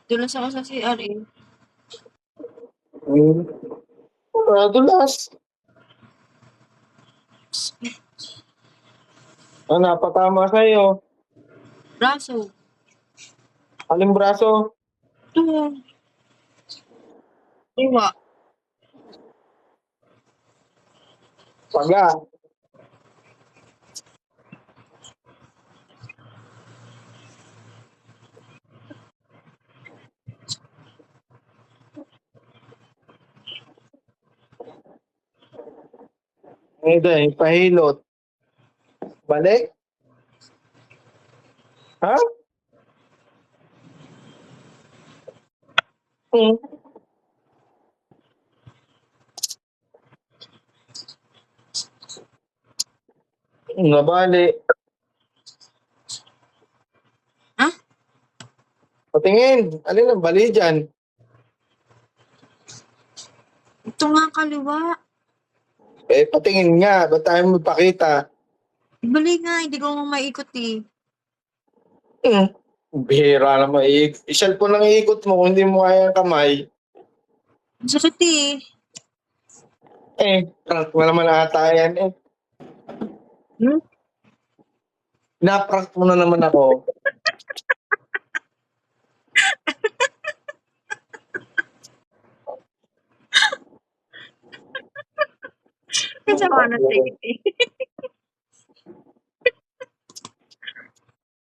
Dulas ako sa CR eh. Dulas. Ano, napatama sa'yo? Braso. Aling braso? Ito. Iwa. Paga. Ito eh, pahilot. Balik? Ha? Hmm. Nabali. Ha? Patingin. Alin ang bali dyan? Ito nga kaliwa. Eh, patingin nga. Ba't tayo magpakita? Bali nga, hindi ko maikot eh. Bihira naman. I-cellphone lang iikot mo kung hindi mo kaya ang kamay. Sakit eh. Prank mo naman ata yan eh. Na-prank mo na naman ako. Kasama na sakit eh.